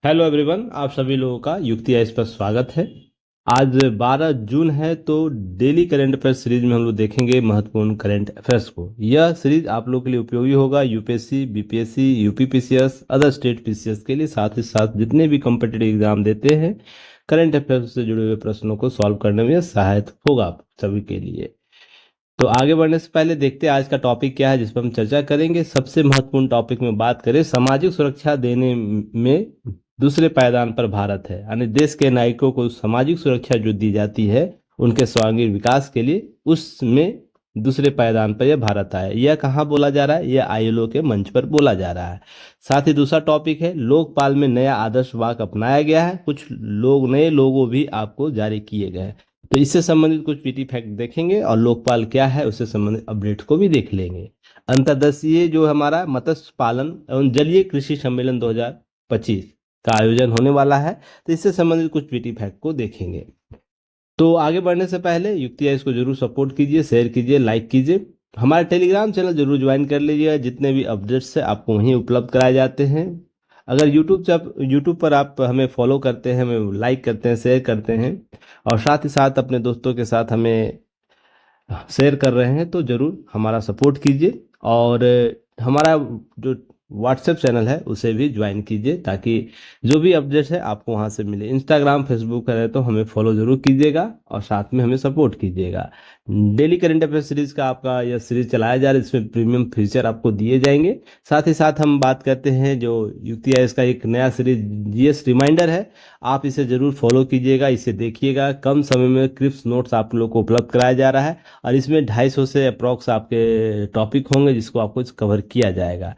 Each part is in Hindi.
हेलो एवरीवन, आप सभी लोगों का युक्ति आइस पर स्वागत है। आज 12 जून है तो डेली करंट अफेयर्स सीरीज में हम लोग देखेंगे महत्वपूर्ण करंट अफेयर्स को। यह सीरीज आप लोग के लिए उपयोगी होगा UPSC, BPSC, UPPCS, other state PCS के लिए, साथ ही साथ जितने भी कम्पिटिटिव एग्जाम देते हैं करंट अफेयर्स से जुड़े हुए प्रश्नों को सॉल्व करने में सहायक होगा आप सभी के लिए। तो आगे बढ़ने से पहले देखते हैं आज का टॉपिक क्या है जिस पर हम चर्चा करेंगे। सबसे महत्वपूर्ण टॉपिक में बात करें, सामाजिक सुरक्षा देने में दूसरे पायदान पर भारत है। यानी देश के नागरिकों को सामाजिक सुरक्षा जो दी जाती है उनके सर्वांगीण विकास के लिए, उसमें दूसरे पायदान पर यह भारत आया। यह कहाँ बोला जा रहा है? यह आईएलओ के मंच पर बोला जा रहा है। साथ ही दूसरा टॉपिक है, लोकपाल में नया आदर्श वाक्य अपनाया गया है। कुछ लोग नए लोगो भी आपको जारी किए गए हैं। तो इससे संबंधित कुछ पीटी फैक्ट देखेंगे और लोकपाल क्या है उससे संबंधित अपडेट को भी देख लेंगे। अंतर्देशीय जो हमारा मत्स्य पालन एवं जलीय कृषि सम्मेलन 2025 का आयोजन होने वाला है, तो इससे संबंधित कुछ पीटी फैक्ट को देखेंगे। तो आगे बढ़ने से पहले युक्ति है इसको जरूर सपोर्ट कीजिए, शेयर कीजिए, लाइक कीजिए। हमारे टेलीग्राम चैनल जरूर ज्वाइन कर लीजिएगा। जितने भी अपडेट्स हैं आपको वहीं उपलब्ध कराए जाते हैं। अगर यूट्यूब पर आप हमें फॉलो करते हैं, हमें लाइक करते हैं, शेयर करते हैं और साथ ही साथ अपने दोस्तों के साथ हमें शेयर कर रहे हैं, तो ज़रूर हमारा सपोर्ट कीजिए। और हमारा जो व्हाट्सएप चैनल है उसे भी ज्वाइन कीजिए ताकि जो भी अपडेट्स है आपको वहाँ से मिले। इंस्टाग्राम, फेसबुक है तो हमें फॉलो ज़रूर कीजिएगा और साथ में हमें सपोर्ट कीजिएगा। डेली करंट अफेयर सीरीज़ का आपका यह सीरीज़ चलाया जा रहा है, इसमें प्रीमियम फीचर आपको दिए जाएंगे। साथ ही साथ हम बात करते हैं जो युक्ति है इसका एक नया सीरीज जीएस रिमाइंडर है, आप इसे ज़रूर फॉलो कीजिएगा, इसे देखिएगा। कम समय में क्रिप्स नोट्स आप लोग को उपलब्ध कराया जा रहा है और इसमें 250 से अप्रॉक्स आपके टॉपिक होंगे जिसको आपको कवर किया जाएगा।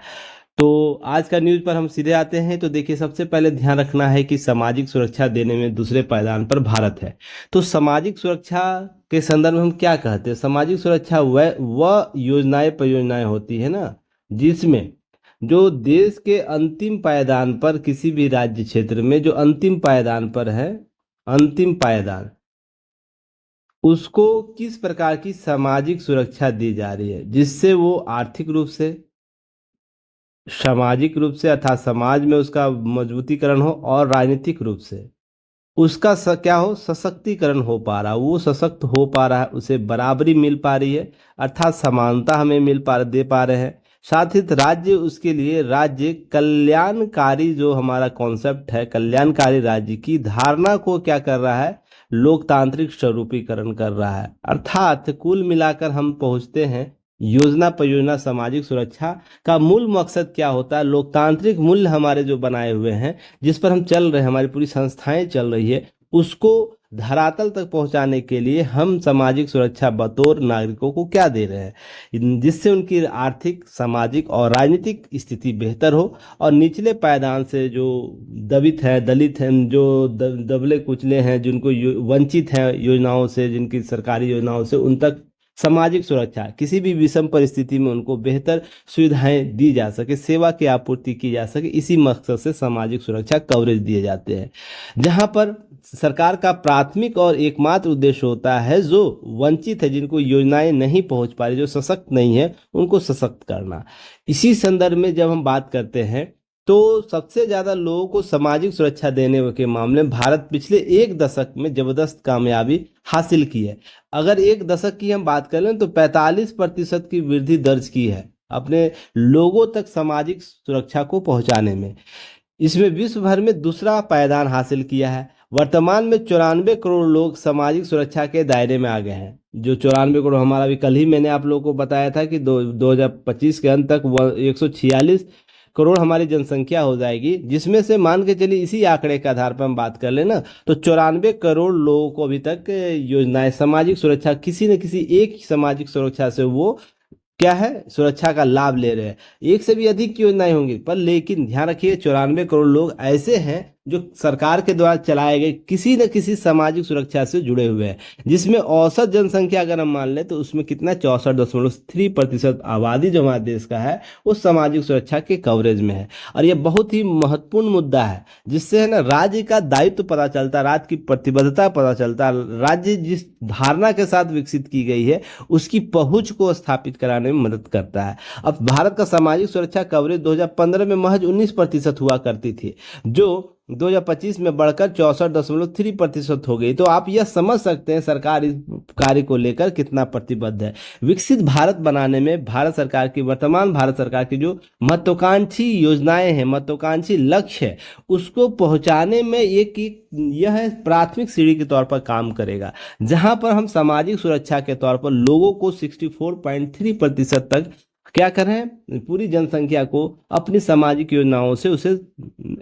तो आज का न्यूज़ पर हम सीधे आते हैं। तो देखिए, सबसे पहले ध्यान रखना है कि सामाजिक सुरक्षा देने में दूसरे पायदान पर भारत है। तो सामाजिक सुरक्षा के संदर्भ में हम क्या कहते हैं? सामाजिक सुरक्षा वह योजनाएं परियोजनाएं होती है ना, जिसमें जो देश के अंतिम पायदान पर किसी भी राज्य क्षेत्र में जो अंतिम पायदान पर है, अंतिम पायदान, उसको किस प्रकार की सामाजिक सुरक्षा दी जा रही है जिससे वो आर्थिक रूप से, सामाजिक रूप से अर्थात समाज में उसका मजबूतीकरण हो और राजनीतिक रूप से उसका क्या हो, सशक्तिकरण हो पा रहा, वो सशक्त हो पा रहा है, उसे बराबरी मिल पा रही है, अर्थात समानता हमें दे पा रहे हैं। साथ ही राज्य उसके लिए राज्य कल्याणकारी, जो हमारा कॉन्सेप्ट है कल्याणकारी राज्य की धारणा को क्या कर रहा है, लोकतांत्रिक स्वरूपीकरण कर रहा है। अर्थात कुल मिलाकर हम पहुंचते हैं योजना परियोजना सामाजिक सुरक्षा का मूल मकसद क्या होता है, लोकतांत्रिक मूल्य हमारे जो बनाए हुए हैं जिस पर हम चल रहे हैं, हमारी पूरी संस्थाएं चल रही है, उसको धरातल तक पहुंचाने के लिए हम सामाजिक सुरक्षा बतौर नागरिकों को क्या दे रहे हैं जिससे उनकी आर्थिक, सामाजिक और राजनीतिक स्थिति बेहतर हो और निचले पायदान से जो दबित है, दलित हैं, जो दबले कुचले हैं, जिनको वंचित हैं योजनाओं से, जिनकी सरकारी योजनाओं से, उन तक सामाजिक सुरक्षा, किसी भी विषम परिस्थिति में उनको बेहतर सुविधाएं दी जा सके, सेवा की आपूर्ति की जा सके, इसी मकसद से सामाजिक सुरक्षा कवरेज दिए जाते हैं। जहां पर सरकार का प्राथमिक और एकमात्र उद्देश्य होता है जो वंचित है, जिनको योजनाएं नहीं पहुंच पा रही, जो सशक्त नहीं है, उनको सशक्त करना। इसी संदर्भ में जब हम बात करते हैं तो सबसे ज़्यादा लोगों को सामाजिक सुरक्षा देने के मामले में भारत पिछले एक दशक में जबरदस्त कामयाबी हासिल की है। अगर एक दशक की हम बात करें तो 45% की वृद्धि दर्ज की है अपने लोगों तक सामाजिक सुरक्षा को पहुंचाने में। इसमें विश्व भर में दूसरा पायदान हासिल किया है। वर्तमान में 94 करोड़ लोग सामाजिक सुरक्षा के दायरे में आ गए हैं। जो 94 करोड़, हमारा भी कल ही मैंने आप लोगों को बताया था कि 2025 के अंत तक 146 करोड़ हमारी जनसंख्या हो जाएगी, जिसमें से मान के चलिए इसी आंकड़े के आधार पर हम बात कर लेना तो 94 करोड़ लोगों को अभी तक योजनाएं, सामाजिक सुरक्षा, किसी न किसी एक सामाजिक सुरक्षा से वो क्या है, सुरक्षा का लाभ ले रहे हैं। एक से भी अधिक योजनाएं होंगी पर लेकिन ध्यान रखिए 94 करोड़ लोग ऐसे हैं जो सरकार के द्वारा चलाए गए किसी न किसी सामाजिक सुरक्षा से जुड़े हुए हैं, जिसमें औसत जनसंख्या अगर हम मान लें तो उसमें कितना 64.3% आबादी जो हमारे देश का है वो सामाजिक सुरक्षा के कवरेज में है। और यह बहुत ही महत्वपूर्ण मुद्दा है जिससे है ना राज्य का दायित्व पता चलता है, राज्य की प्रतिबद्धता पता चलता है, राज्य जिस धारणा के साथ विकसित की गई है उसकी पहुंच को स्थापित कराने में मदद करता है। अब भारत का सामाजिक सुरक्षा कवरेज 2015 में महज 19% हुआ करती थी, जो 2025 में बढ़कर 64.3% हो गई। तो आप यह समझ सकते हैं सरकार इस कार्य को लेकर कितना प्रतिबद्ध है। विकसित भारत बनाने में भारत सरकार की, वर्तमान भारत सरकार की जो महत्वाकांक्षी योजनाएं हैं, महत्वाकांक्षी लक्ष्य है, उसको पहुंचाने में यह प्राथमिक सीढ़ी के तौर पर काम करेगा, जहां पर हम सामाजिक सुरक्षा के तौर पर लोगों को 64.3% तक क्या कर रहे हैं, पूरी जनसंख्या को अपनी सामाजिक योजनाओं से उसे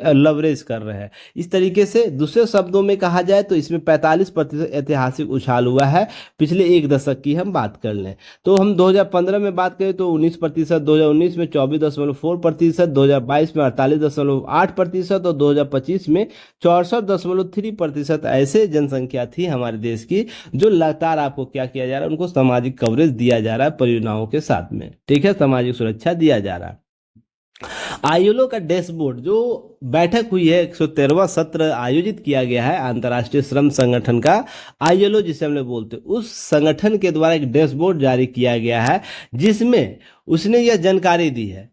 लवरेज कर रहे हैं। इस तरीके से दूसरे शब्दों में कहा जाए तो इसमें 45% ऐतिहासिक उछाल हुआ है। पिछले एक दशक की हम बात कर लें तो हम 2015 में बात करें तो 19%, 2019 में 24.4%, 2022 में 48.8% और 2025 में 64.3% ऐसे जनसंख्या थी हमारे देश की जो लगातार आपको क्या किया जा रहा है, उनको सामाजिक कवरेज दिया जा रहा है परियोजनाओं के साथ में, ठीक है, सामाजिक सुरक्षा दिया जा रहा है। आईएलओ का डैशबोर्ड जो बैठक हुई है, 113वां सत्र आयोजित किया गया है अंतर्राष्ट्रीय श्रम संगठन का, आईएलओ जिसे हम लोग बोलते हैं, उस संगठन के द्वारा एक डैशबोर्ड जारी किया गया है जिसमें उसने यह जानकारी दी है।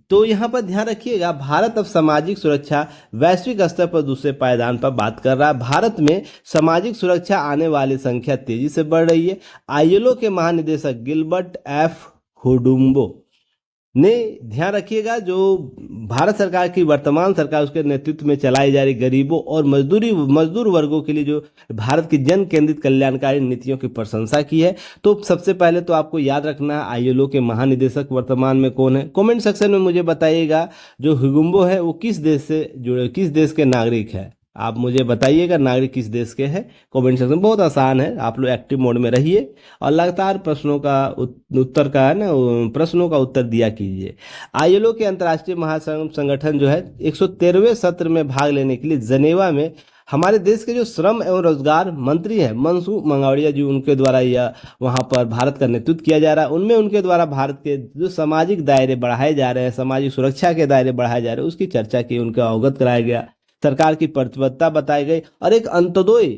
तो यहाँ पर ध्यान रखिएगा, भारत अब सामाजिक सुरक्षा वैश्विक स्तर पर दूसरे पायदान पर बात कर रहा है। भारत में सामाजिक सुरक्षा आने वाली संख्या तेजी से बढ़ रही है। आईएलओ के महानिदेशक गिलबर्ट एफ हुडुम्बो ने, ध्यान रखिएगा, जो भारत सरकार की वर्तमान सरकार उसके नेतृत्व में चलाई जा रही गरीबों और मजदूर वर्गों के लिए जो भारत की जन केंद्रित कल्याणकारी नीतियों की प्रशंसा की है। तो सबसे पहले तो आपको याद रखना है आईएलओ के महानिदेशक वर्तमान में कौन है। कमेंट सेक्शन में मुझे बताइएगा जो हुगुम्बो है वो किस देश से जुड़े, किस देश के नागरिक है, आप मुझे बताइएगा नागरिक किस देश के हैं। कमेंट सेक्शन बहुत आसान है, आप लोग एक्टिव मोड में रहिए और लगातार प्रश्नों का उत्तर का है ना, प्रश्नों का उत्तर दिया कीजिए। आईएलओ के अंतर्राष्ट्रीय महासंगठन जो है 113वें सत्र में भाग लेने के लिए जनेवा में हमारे देश के जो श्रम एवं रोजगार मंत्री हैं मनसुख मंडाविया जी, उनके द्वारा यह वहाँ पर भारत का नेतृत्व किया जा रहा है। उनमें उनके द्वारा भारत के जो सामाजिक दायरे बढ़ाए जा रहे हैं, सामाजिक सुरक्षा के दायरे बढ़ाए जा रहे हैं, उसकी चर्चा की, उनका अवगत कराया गया, सरकार की प्रतिबद्धता बताई गई और एक अंत्योदय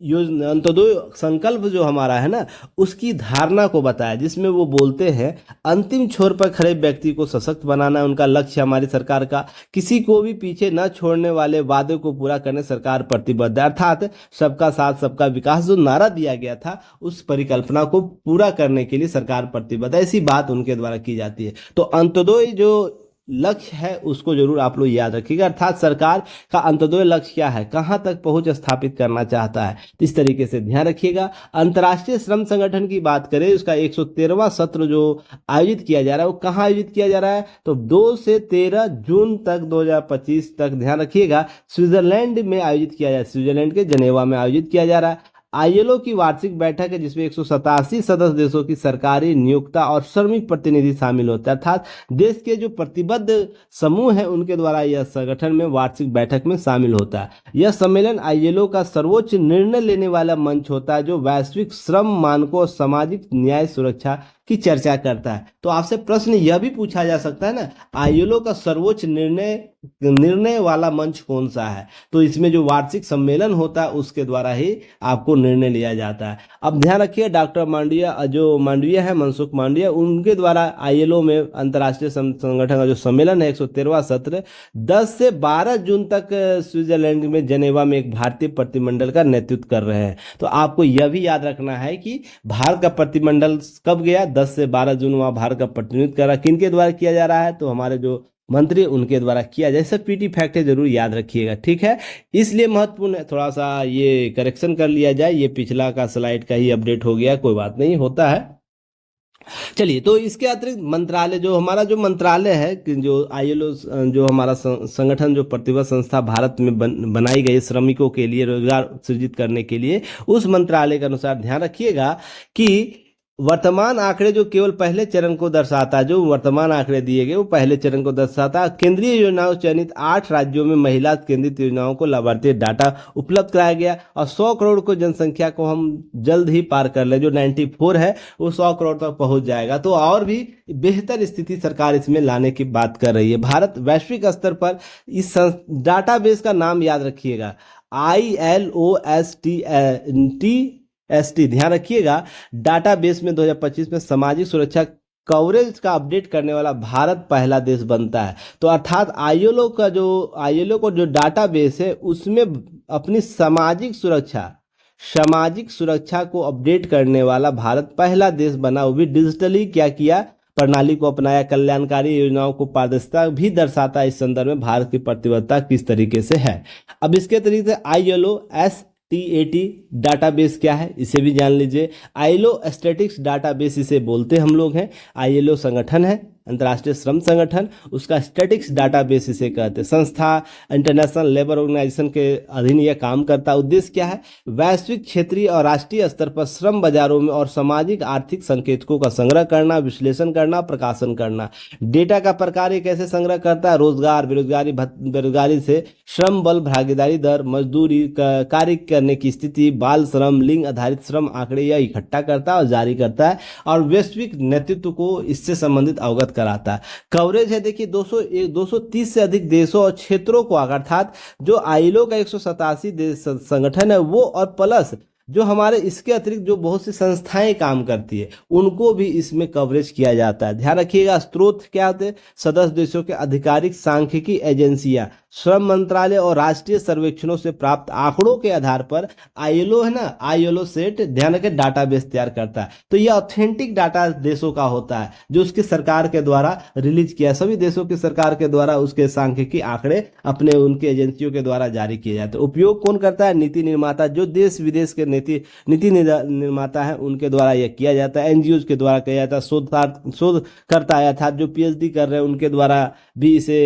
योजना, अंत्योदय संकल्प जो हमारा है ना, उसकी धारणा को बताया, जिसमें वो बोलते हैं अंतिम छोर पर खड़े व्यक्ति को सशक्त बनाना उनका लक्ष्य हमारी सरकार का, किसी को भी पीछे न छोड़ने वाले वादे को पूरा करने सरकार प्रतिबद्ध है। अर्थात सबका साथ सबका विकास जो नारा दिया गया था, उस परिकल्पना को पूरा करने के लिए सरकार प्रतिबद्ध है, ऐसी बात उनके द्वारा की जाती है। तो अंत्योदय जो लक्ष्य है उसको जरूर आप लोग याद रखिएगा, अर्थात सरकार का अंत्योदय लक्ष्य क्या है, कहां तक पहुंच स्थापित करना चाहता है, इस तरीके से ध्यान रखिएगा। अंतर्राष्ट्रीय श्रम संगठन की बात करें, उसका 113वां सत्र जो आयोजित किया जा रहा है वो कहां आयोजित किया जा रहा है, तो 2 से 13 जून तक 2025 तक, ध्यान रखिएगा, स्विट्जरलैंड में आयोजित किया जा रहा है, स्विट्जरलैंड के जनेवा में आयोजित किया जा रहा है। आईएलओ की वार्षिक बैठक है जिसमें 187 सदस्य देशों की सरकारी नियोक्ता और श्रमिक प्रतिनिधि शामिल होते हैं, अर्थात देश के जो प्रतिबद्ध समूह हैं उनके द्वारा यह संगठन में वार्षिक बैठक में शामिल होता है। यह सम्मेलन आईएलओ का सर्वोच्च निर्णय लेने वाला मंच होता है जो वैश्विक श्रम मानकों और सामाजिक न्याय सुरक्षा की चर्चा करता है। तो आपसे प्रश्न यह भी पूछा जा सकता है ना, आईएलओ का सर्वोच्च निर्णय वाला मंच कौन सा है, तो इसमें जो वार्षिक सम्मेलन होता है उसके द्वारा ही आपको निर्णय लिया जाता है। अब ध्यान रखिए, डॉक्टर मांडविया, जो मांडविया है, मनसुख मांडविया, उनके द्वारा आईएलओ में अंतर्राष्ट्रीय संगठन का जो सम्मेलन है 113वां सत्र 10 से 12 जून तक स्विट्जरलैंड में जनेवा में एक भारतीय प्रतिमंडल का नेतृत्व कर रहे हैं। तो आपको यह भी याद रखना है कि भारत का प्रतिमंडल कब गया, 10 से 12 जून वहाँ भारत का प्रतिनिधित्व कर रहा है, किन के द्वारा किया जा रहा है, तो हमारे जो मंत्री उनके द्वारा किया, जैसे पीटी फैक्ट है जरूर याद रखिएगा, ठीक है। इसलिए महत्वपूर्ण है, थोड़ा सा ये करेक्शन कर लिया जाए, ये पिछला का स्लाइड का ही अपडेट हो गया, कोई बात नहीं, होता है। चलिए, तो इसके अतिरिक्त मंत्रालय, जो हमारा जो मंत्रालय है, जो आईएलओ जो हमारा संगठन जो प्रतिबद्ध संस्था भारत में बनाई गई श्रमिकों के लिए रोजगार सृजित करने के लिए, उस मंत्रालय के अनुसार ध्यान रखिएगा कि वर्तमान आंकड़े जो केवल पहले चरण को दर्शाता है, जो वर्तमान आंकड़े दिए गए वो पहले चरण को दर्शाता है। केंद्रीय योजनाओं चयनित 8 राज्यों में महिला केंद्रित योजनाओं को लाभार्थी डाटा उपलब्ध कराया गया और 100 करोड़ को जनसंख्या को हम जल्द ही पार कर ले, जो 94 है वो 100 करोड़ तक पहुंच जाएगा। तो और भी बेहतर स्थिति सरकार इसमें लाने की बात कर रही है। भारत वैश्विक स्तर पर इस डाटाबेस का नाम याद रखिएगा, ILOST, ध्यान रखिएगा। डाटाबेस में 2025 में सामाजिक सुरक्षा कवरेज का अपडेट करने वाला भारत पहला देश बनता है। तो अर्थात आईएलओ का जो डाटाबेस है उसमें अपनी सामाजिक सुरक्षा को अपडेट करने वाला भारत पहला देश बना, वो भी डिजिटली क्या किया, प्रणाली को अपनाया। कल्याणकारी योजनाओं को पारदर्शिता भी दर्शाता है। इस संदर्भ में भारत की प्रतिबद्धता किस तरीके से है। अब इसके तरीके से आईएलओ STAT डाटाबेस क्या है इसे भी जान लीजिए। आईएलओ स्टैटिक्स डाटाबेस इसे बोलते हम लोग हैं। आईएलओ संगठन है, अंतर्राष्ट्रीय श्रम संगठन, उसका स्टैटिक्स डाटाबेस इसे कहते हैं। संस्था इंटरनेशनल लेबर ऑर्गेनाइजेशन के अधीन यह काम करता है। उद्देश्य क्या है, वैश्विक, क्षेत्रीय और राष्ट्रीय स्तर पर श्रम बाजारों में और सामाजिक आर्थिक संकेतकों का संग्रह करना, विश्लेषण करना, प्रकाशन करना। डेटा का प्रकार ये कैसे संग्रह करता है, रोजगार, बेरोजगारी से श्रम बल, भागीदारी दर, मजदूरी, कार्य करने की स्थिति, बाल श्रम, लिंग आधारित श्रम आंकड़े यह इकट्ठा करता है और जारी करता है और वैश्विक नेतृत्व को इससे संबंधित अवगत कराता है। कवरेज है देखिए 230 से अधिक देशों और क्षेत्रों को, अर्थात जो आईएलओ का 187 देश संगठन है वो, और प्लस जो हमारे इसके अतिरिक्त जो बहुत सी संस्थाएं काम करती है उनको भी इसमें कवरेज किया जाता है। ध्यान रखिएगा, स्रोत क्या होते हैं, सदस्य देशों के आधिकारिक सांख्यिकी एजेंसियां, श्रम मंत्रालय और राष्ट्रीय सर्वेक्षणों से प्राप्त आंकड़ों के आधार पर आईएलओ है ना, आईएलओ सेट ध्यान रखें डाटाबेस तैयार करता है। तो यह ऑथेंटिक डाटा देशों का होता है जो उसकी सरकार के द्वारा रिलीज किया, सभी देशों की सरकार के द्वारा उसके सांख्यिकी आंकड़े अपने उनके एजेंसियों के द्वारा जारी किए जाते हैं। उपयोग कौन करता है, नीति निर्माता, जो देश विदेश के नीति निर्माता है उनके द्वारा यह किया जाता है। एनजीओ के द्वारा किया जाता है। शोधकर्ता है अर्थात जो पीएचडी कर रहे हैं उनके द्वारा भी इसे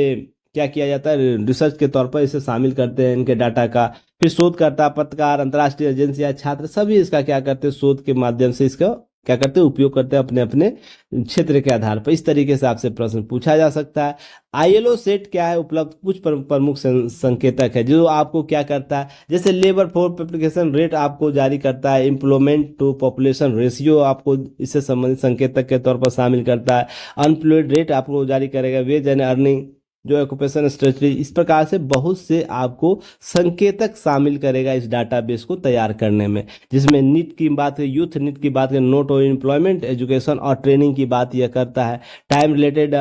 क्या किया जाता है, रिसर्च के तौर पर इसे शामिल करते हैं इनके डाटा का। फिर शोधकर्ता, पत्रकार, अंतर्राष्ट्रीय एजेंसियां, छात्र सभी इसका क्या करते हैं, शोध के माध्यम से इसका क्या करते हैं, उपयोग करते हैं अपने अपने क्षेत्र के आधार पर। इस तरीके से आपसे प्रश्न पूछा जा सकता है। आईएलओ सेट क्या है, उपलब्ध कुछ प्रमुख संकेतक है जो आपको क्या करता है, जैसे लेबर फोर्स एप्लीकेशन रेट आपको जारी करता है, एम्प्लॉयमेंट टू पॉपुलेशन रेशियो आपको इससे संबंधित संकेतक के तौर पर शामिल करता है, अनएम्प्लॉयड रेट आपको जारी करेगा, वेज एंड अर्निंग, जो ऑक्यूपेशन स्ट्रेटजी, इस प्रकार से बहुत से आपको संकेतक शामिल करेगा इस डाटाबेस को तैयार करने में। जिसमें नीट की बात है, यूथ नीट की बात है, नोट और एम्प्लॉयमेंट, एजुकेशन और ट्रेनिंग की बात यह करता है। टाइम रिलेटेड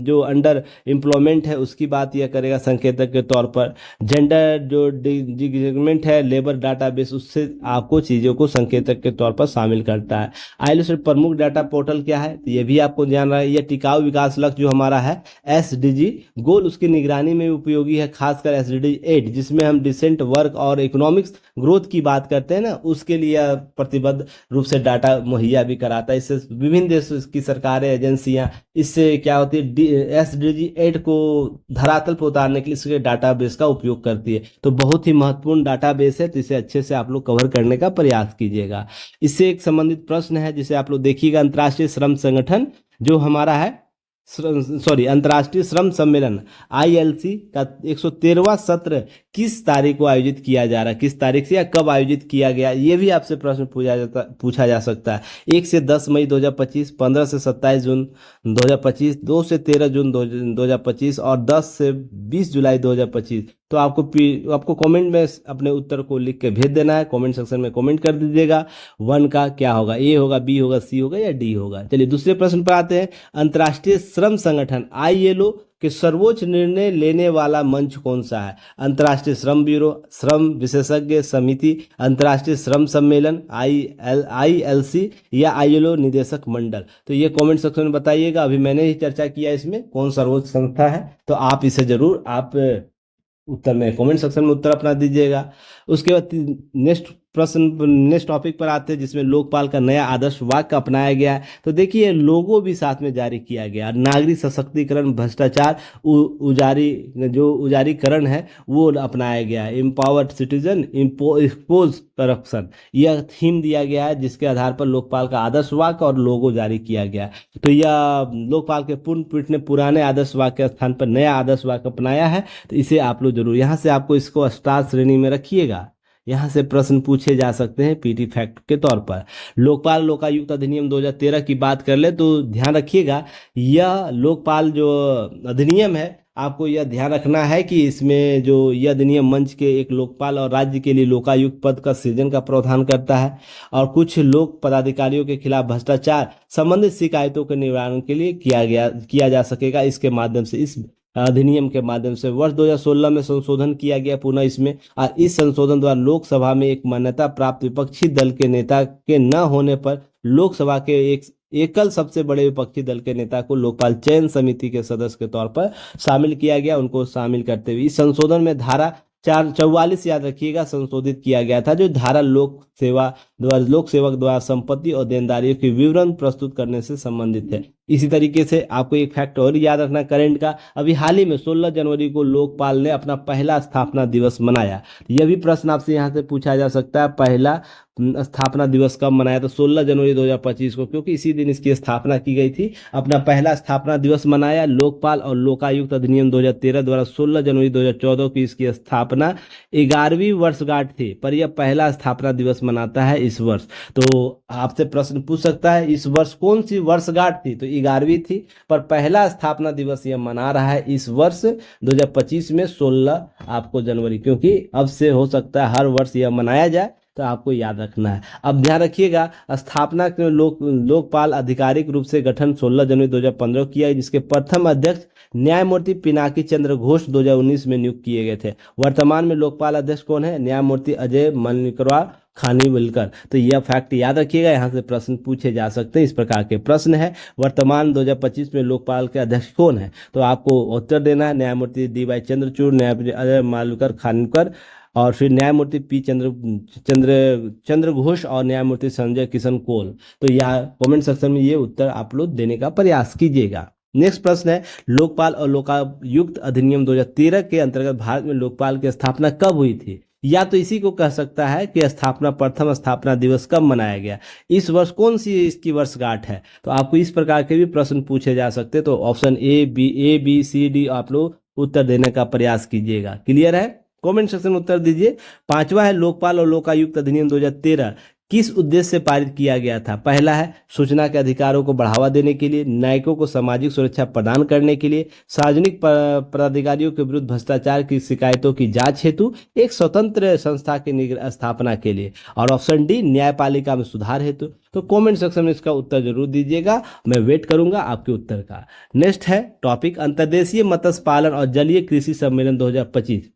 जो अंडर एम्प्लॉयमेंट है उसकी बात यह करेगा संकेतक के तौर पर। जेंडर जो डिजिग्मेंट है, लेबर डाटाबेस, उससे आपको चीज़ों को संकेतक के तौर पर शामिल करता है। आईएलओ से प्रमुख डाटा पोर्टल क्या है, तो ये भी आपको ध्यान रहे। यह टिकाऊ विकास लक्ष्य जो हमारा है SDG गोल, उसकी निगरानी में उपयोगी है, खासकर SDG 8 जिसमें हम डिसेंट वर्क और इकोनॉमिक्स ग्रोथ की बात करते हैं ना, उसके लिए प्रतिबद्ध रूप से डाटा मुहैया भी कराता है। इससे विभिन्न देशों की सरकारें, एजेंसियां इससे क्या होती है, SDG 8 को धरातल पर उतारने के लिए इसके डाटाबेस का उपयोग करती है। तो बहुत ही महत्वपूर्ण डाटाबेस है, तो इसे अच्छे से आप लोग कवर करने का प्रयास कीजिएगा। इससे एक संबंधित प्रश्न है जिसे आप लोग देखिएगा, अंतर्राष्ट्रीय श्रम संगठन जो हमारा है, अंतर्राष्ट्रीय श्रम सम्मेलन ILC का 113वां सत्र किस तारीख को आयोजित किया जा रहा है, किस तारीख से या कब आयोजित किया गया, ये भी आपसे प्रश्न पूछा जा सकता है। 1 से 10 मई 2025, 15 से 27 जून 2025, 2 से 13 जून 2025 और 10 से 20 जुलाई 2025। तो आपको कमेंट में अपने उत्तर को लिख के भेज देना है, कमेंट सेक्शन में कमेंट कर दीजिएगा। 1 का क्या होगा, A होगा, B होगा, C होगा या D होगा। चलिए दूसरे प्रश्न पर आते हैं। अंतर्राष्ट्रीय श्रम संगठन ILO के सर्वोच्च निर्णय लेने वाला मंच कौन सा है, अंतर्राष्ट्रीय श्रम ब्यूरो, श्रम विशेषज्ञ समिति, अंतर्राष्ट्रीय श्रम सम्मेलन ILC या ILO निदेशक मंडल। तो ये कमेंट सेक्शन में बताइएगा। अभी मैंने ही चर्चा किया इसमें कौन सर्वोच्च संस्था है, तो आप इसे जरूर आप उत्तर में कमेंट सेक्शन में उत्तर अपना दीजिएगा। उसके बाद नेक्स्ट टॉपिक पर आते हैं जिसमें लोकपाल का नया आदर्श वाक्य अपनाया गया है। तो देखिए लोगो भी साथ में जारी किया गया। नागरिक सशक्तिकरण, भ्रष्टाचार उजारीकरण है वो अपनाया गया है। एम्पावर्ड सिटीजन, एक्सपोज करप्शन, यह थीम दिया गया है जिसके आधार पर लोकपाल का आदर्श वाक्य और लोगो जारी किया गया। तो यह लोकपाल के पूर्ण पीठ ने पुराने आदर्श वाक्य के स्थान पर नया आदर्श वाक्य अपनाया है। तो इसे आप लोग जरूर यहाँ से आपको इसको स्टार श्रेणी में रखिएगा। यहाँ से प्रश्न पूछे जा सकते हैं PT फैक्ट के तौर पर। लोकपाल लोकायुक्त अधिनियम 2013 की बात कर ले तो ध्यान रखिएगा, यह लोकपाल जो अधिनियम है आपको यह ध्यान रखना है कि इसमें जो यह अधिनियम मंच के एक लोकपाल और राज्य के लिए लोकायुक्त पद का सृजन का प्रावधान करता है और कुछ लोक पदाधिकारियों के खिलाफ भ्रष्टाचार संबंधित शिकायतों के निवारण के लिए किया जा सकेगा। इसके माध्यम से इस अधिनियम के माध्यम से वर्ष 2016 में संशोधन किया गया पुनः इसमें, और इस संशोधन द्वारा लोकसभा में एक मान्यता प्राप्त विपक्षी दल के नेता के न होने पर लोकसभा के एक एकल सबसे बड़े विपक्षी दल के नेता को लोकपाल चयन समिति के सदस्य के तौर पर शामिल किया गया। उनको शामिल करते हुए इस संशोधन में धारा 444 याद रखिएगा संशोधित किया गया था, जो धारा लोक सेवक द्वारा संपत्ति और देनदारियों के विवरण प्रस्तुत करने से संबंधित है। इसी तरीके से आपको एक फैक्ट और याद रखना करंट का, अभी हाल ही में 16 जनवरी को लोकपाल ने अपना पहला स्थापना दिवस मनाया। यह भी प्रश्न आपसे यहाँ से पूछा जा सकता है, पहला स्थापना दिवस कब मनाया? तो 16 जनवरी 2025 को, क्योंकि इसी दिन इसकी स्थापना की गई थी। अपना पहला स्थापना दिवस मनाया। लोकपाल और लोकायुक्त अधिनियम 2013 द्वारा 16 जनवरी 2014 की इसकी स्थापना 11वीं वर्षगांठ थी, पर यह पहला स्थापना दिवस मनाता है इस वर्ष। तो आपसे प्रश्न पूछ सकता है इस वर्ष कौन सी वर्षगांठ थी? तो 11वीं थी, पर पहला स्थापना दिवस यह मना रहा है इस वर्ष 2025 में 16 आपको जनवरी, क्योंकि अब से हो सकता है हर वर्ष यह मनाया जाए, तो आपको याद रखना है। अब ध्यान रखिएगा स्थापना के लोकपाल आधिकारिक रूप से गठन 16 जनवरी 2015 किया, जिसके प्रथम अध्यक्ष न्यायमूर्ति पिनाकी चंद्र घोष 2019 में नियुक्त किए गए थे। वर्तमान में लोकपाल अध्यक्ष कौन है? न्यायमूर्ति अजय मनिकरवा खानीविलकर। तो यह फैक्ट याद रखिएगा, यहाँ से प्रश्न पूछे जा सकते हैं। इस प्रकार के प्रश्न है वर्तमान 2025 में लोकपाल के अध्यक्ष कौन है, तो आपको उत्तर देना है न्यायमूर्ति DY चंद्रचूड़, न्यायमूर्ति अजय मालुकर खानकर, और फिर न्यायमूर्ति P चंद्र घोष और न्यायमूर्ति संजय किशन कौल। तो यह कमेंट सेक्शन में ये उत्तर आप लोग देने का प्रयास कीजिएगा। नेक्स्ट प्रश्न है लोकपाल और लोकायुक्त अधिनियम 2013 के अंतर्गत भारत में लोकपाल की स्थापना कब हुई थी? या तो इसी को कह सकता है कि प्रथम स्थापना दिवस कब मनाया गया, इस वर्ष कौन सी इसकी वर्षगांठ है। तो आपको इस प्रकार के भी प्रश्न पूछे जा सकते हैं। तो option A B C D आप लोग उत्तर देने का प्रयास कीजिएगा। क्लियर है? कमेंट सेक्शन में उत्तर दीजिए। पांचवा है लोकपाल और लोकायुक्त अधिनियम 2013 किस उद्देश्य से पारित किया गया था? पहला है सूचना के अधिकारों को बढ़ावा देने के लिए, न्यायिकों को सामाजिक सुरक्षा प्रदान करने के लिए, सार्वजनिक पदाधिकारियों के विरुद्ध भ्रष्टाचार की शिकायतों की जांच हेतु एक स्वतंत्र संस्था की स्थापना के लिए, और ऑप्शन डी न्यायपालिका में सुधार हेतु। तो कमेंट सेक्शन में इसका उत्तर जरूर दीजिएगा, मैं वेट करूंगा आपके उत्तर का। नेक्स्ट है टॉपिक अंतर्देशीय मत्स्य पालन और जलीय कृषि सम्मेलन 2025।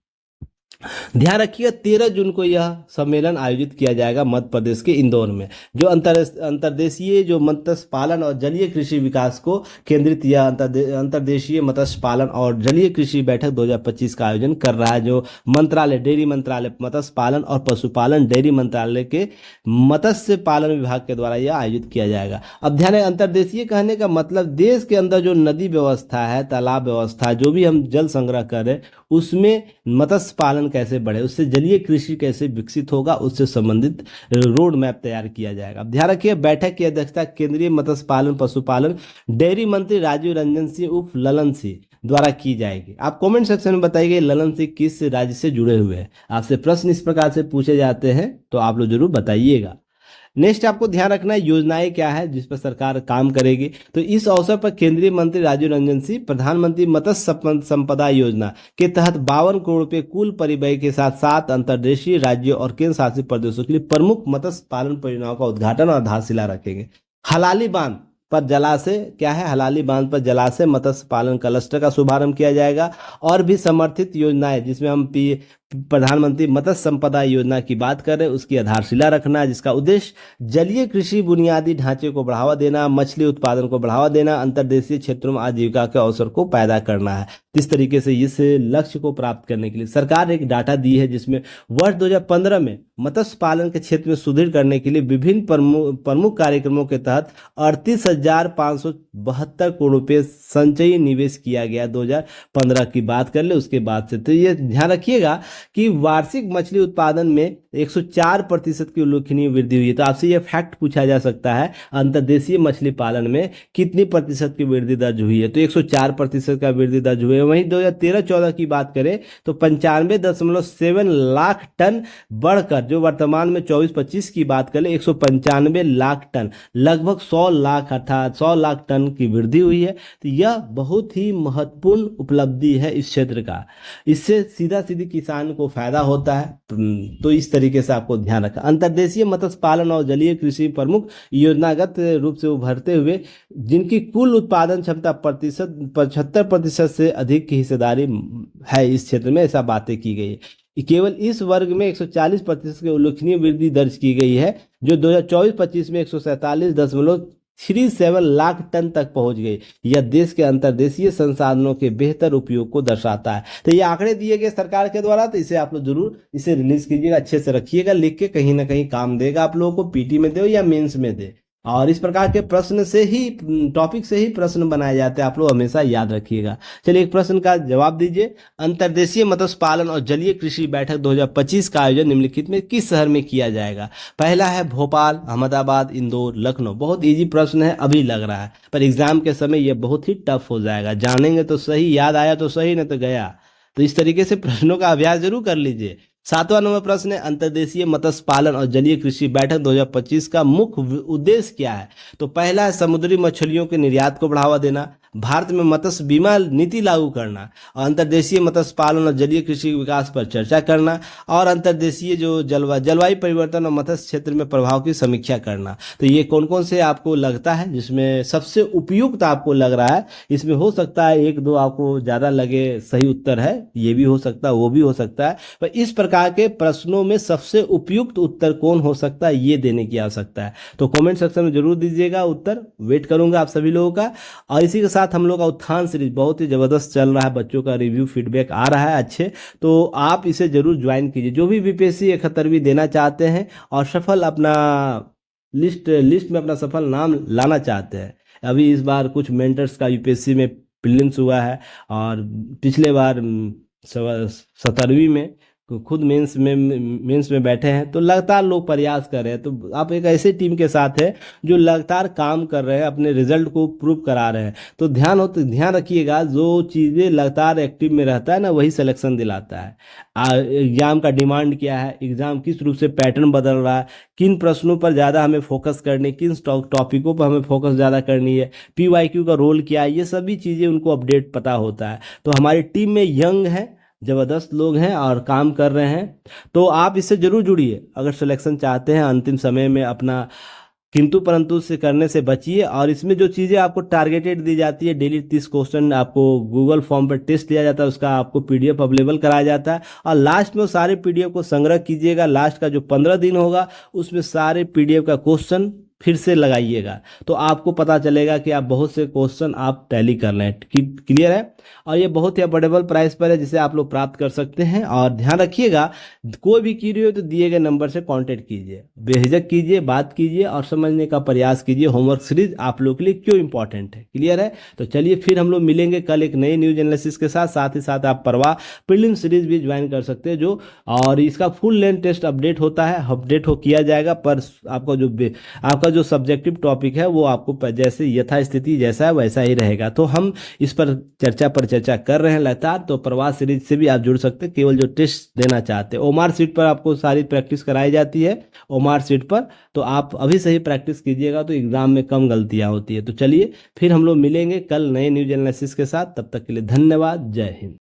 ध्यान रखिएगा 13 जून को यह सम्मेलन आयोजित किया जाएगा मध्य प्रदेश के इंदौर में। जो अंतर्देशीय जो मत्स्य पालन और जलीय कृषि विकास को केंद्रित यह अंतर्देशीय मत्स्य पालन और जलीय कृषि बैठक 2025 का आयोजन कर रहा है, जो मंत्रालय डेयरी मंत्रालय मत्स्य पालन और पशुपालन डेयरी मंत्रालय के मत्स्य पालन विभाग के द्वारा यह आयोजित किया जाएगा। अब ध्यान है अंतर्देशीय कहने का मतलब देश के अंदर जो नदी व्यवस्था है, तालाब व्यवस्था, जो भी हम जल संग्रह कर रहे उसमें मत्स्य पालन कैसे बढ़े, उससे जलीय कृषि कैसे विकसित होगा, उससे संबंधित रोड मैप तैयार किया जाएगा। ध्यान रखिए बैठक की अध्यक्षता केंद्रीय मत्स्य पालन पशुपालन डेयरी मंत्री राजीव रंजन सिंह उर्फ ललन सिंह द्वारा की जाएगी। आप कमेंट सेक्शन में बताइए ललन सिंह किस राज्य से जुड़े हुए हैं। आपसे प्रश्न इस प्रकार से पूछे जाते हैं तो आप लोग जरूर बताइएगा। नेक्स्ट आपको ध्यान रखना है योजनाएं क्या है जिस पर सरकार काम करेगी। तो इस अवसर पर केंद्रीय मंत्री राजीव रंजन सिंह प्रधानमंत्री मत्स्य संपदा योजना के तहत 52 करोड़ रुपए कुल परिव्यय के साथ 7 अंतर्देशीय राज्यों और केंद्र शासित प्रदेशों के लिए प्रमुख मत्स्य पालन परियोजनाओं का उद्घाटन और आधारशिला रखेंगे। हलाली बांध पर जलाशय क्या है, हलाली बांध पर जलाशय मत्स्य पालन क्लस्टर का शुभारंभ किया जाएगा। और भी समर्थित योजनाएं जिसमें हम प्रधानमंत्री मत्स्य संपदा योजना की बात कर रहे हैं उसकी आधारशिला रखना है, जिसका उद्देश्य जलीय कृषि बुनियादी ढांचे को बढ़ावा देना, मछली उत्पादन को बढ़ावा देना, अंतर्देशीय क्षेत्रों में आजीविका के अवसर को पैदा करना है। इस तरीके से इस लक्ष्य को प्राप्त करने के लिए सरकार ने एक डाटा दी है जिसमें वर्ष 2015 में मत्स्य पालन के क्षेत्र में सुदृढ़ करने के लिए विभिन्न प्रमुख कार्यक्रमों के तहत 38,572 करोड़ रुपए संचयी निवेश किया गया। 2015 की बात कर ले उसके बाद से। तो ये ध्यान रखिएगा कि वार्षिक मछली उत्पादन में 104% की उल्लेखनीय वृद्धि हुई है। तो आपसे यह फैक्ट पूछा जा सकता है, अंतर्देशीय मछली पालन में कितनी प्रतिशत की वृद्धि दर्ज हुई है? तो 104% का वृद्धि दर्ज हुई है। वहीं 2013-14 की बात करें तो 95.7 लाख टन बढ़कर, जो वर्तमान में 24-25 की बात करें 195 लाख टन, लगभग 100 लाख अर्थात 100 लाख टन की वृद्धि हुई है। तो यह बहुत ही महत्वपूर्ण उपलब्धि है इस क्षेत्र का। इससे सीधा सीधी किसान को फायदा होता है। तो इस तरीके से आपको ध्यान रखना। अंतर्देशीय मत्स्य पालन और जलीय कृषि प्रमुख योजनागत रूप से उभरते हुए, जिनकी कुल उत्पादन क्षमता 75% से अधिक की हिस्सेदारी है इस क्षेत्र में, ऐसा बातें की गई है। केवल इस वर्ग में 140% की उल्लेखनीय वृद्धि दर्ज की गई है, जो 2024-25 में 147.37 लाख टन तक पहुंच गई। यह देश के अंतर्देशीय संसाधनों के बेहतर उपयोग को दर्शाता है। तो ये आंकड़े दिए गए सरकार के द्वारा, तो इसे आप लोग जरूर इसे रिलीज कीजिएगा, अच्छे से रखिएगा लिख के, कहीं ना कहीं काम देगा आप लोगों को, पीटी में दे या मेंस में दे। और इस प्रकार के प्रश्न से ही, टॉपिक से ही प्रश्न बनाए जाते हैं, आप लोग हमेशा याद रखिएगा। चलिए एक प्रश्न का जवाब दीजिए। अंतर्देशीय मत्स्य पालन और जलीय कृषि बैठक 2025 का आयोजन निम्नलिखित में किस शहर में किया जाएगा? पहला है भोपाल, अहमदाबाद, इंदौर, लखनऊ। बहुत इजी प्रश्न है, अभी लग रहा है, पर एग्जाम के समय यह बहुत ही टफ हो जाएगा। जानेंगे तो सही, याद आया तो सही, नहीं तो गया। तो इस तरीके से प्रश्नों का अभ्यास जरूर कर लीजिए। 7वां नंबर प्रश्न है, अंतर्देशीय मत्स्य पालन और जलीय कृषि बैठक 2025 का मुख्य उद्देश्य क्या है? तो पहला है समुद्री मछलियों के निर्यात को बढ़ावा देना, भारत में मत्स्य बीमा नीति लागू करना, और अंतर्देशीय मत्स्य पालन और जलीय कृषि विकास पर चर्चा करना, और अंतर्देशीय जो जलवायु परिवर्तन और मत्स्य क्षेत्र में प्रभाव की समीक्षा करना। तो ये कौन कौन से आपको लगता है जिसमें सबसे उपयुक्त आपको लग रहा है? इसमें हो सकता है 1-2 आपको ज़्यादा लगे सही उत्तर है, ये भी हो सकता है, वो भी हो सकता है, पर इस प्रकार के प्रश्नों में सबसे उपयुक्त उत्तर कौन हो सकता है, ये देने की आवश्यकता है। तो कमेंट सेक्शन में जरूर दीजिएगा उत्तर, वेट करूंगा आप सभी लोगों का। और इसी के साथ हम लोग का उत्थान सीरीज बहुत ही जबरदस्त चल रहा है, बच्चों का रिव्यू फीडबैक आ रहा है अच्छे, तो आप इसे जरूर ज्वाइन कीजिए। जो भी बीपीएससी 71वीं देना चाहते हैं और सफल अपना लिस्ट में अपना सफल नाम लाना चाहते हैं, अभी इस बार कुछ मेंटर्स का यूपीएससी में प्रीलिम्स हुआ है, और पिछले बार 17वीं में खुद मेंस में बैठे हैं, तो लगातार लोग प्रयास कर रहे हैं। तो आप एक ऐसे टीम के साथ है जो लगातार काम कर रहे हैं, अपने रिजल्ट को प्रूव करा रहे हैं। तो ध्यान रखिएगा, जो चीज़ें लगातार एक्टिव में रहता है ना, वही सिलेक्शन दिलाता है। एग्जाम का डिमांड क्या है, एग्जाम किस रूप से पैटर्न बदल रहा है, किन प्रश्नों पर ज़्यादा हमें फोकस करनी, किन टॉपिकों पर हमें फोकस ज़्यादा करनी है, PYQ का रोल क्या है, ये सभी चीज़ें उनको अपडेट पता होता है। तो हमारी टीम में यंग है, ज़बरदस्त लोग हैं और काम कर रहे हैं, तो आप इससे जरूर जुड़िए अगर सिलेक्शन चाहते हैं। अंतिम समय में अपना किंतु परंतु से करने से बचिए। और इसमें जो चीज़ें आपको टारगेटेड दी जाती है, डेली 30 क्वेश्चन आपको गूगल फॉर्म पर टेस्ट लिया जाता है, उसका आपको PDF अवेलेबल कराया जाता है, और लास्ट में सारे PDF को संग्रह कीजिएगा। लास्ट का जो 15 दिन होगा उसमें सारे PDF का क्वेश्चन फिर से लगाइएगा, तो आपको पता चलेगा कि आप बहुत से क्वेश्चन आप टैली कर रहे हैं। क्लियर है? और ये बहुत ही अफोर्डेबल प्राइस पर है, जिसे आप लोग प्राप्त कर सकते हैं। और ध्यान रखिएगा, कोई भी क्वेरी हो तो दिए गए नंबर से कांटेक्ट कीजिए, बेझिझक कीजिए, बात कीजिए और समझने का प्रयास कीजिए। होमवर्क सीरीज आप लोग के लिए क्यों इंपॉर्टेंट है। क्लियर है? तो चलिए फिर हम लोग मिलेंगे कल एक नई न्यूज एनालिसिस के साथ। साथ ही साथ आप प्रीलिम सीरीज भी ज्वाइन कर सकते हैं, जो और इसका फुल लेंथ टेस्ट अपडेट होता है, अपडेट किया जाएगा। पर आपका जो सब्जेक्टिव टॉपिक है वो आपको जैसे यथास्थिति जैसा है वैसा ही रहेगा। तो हम इस पर चर्चा कर रहे हैं लगातार। तो प्रवास सीरीज से भी आप जुड़ सकते हैं, केवल जो टेस्ट देना चाहते हैं। ओमार सीट पर आपको सारी प्रैक्टिस कराई जाती है, ओमार सीट पर, तो आप अभी से ही प्रैक्टिस कीजिएगा तो एग्जाम में कम गलतियां होती है। तो चलिए फिर हम लोग मिलेंगे कल नए न्यूज एनालिसिस के साथ। तब तक के लिए धन्यवाद। जय हिंद।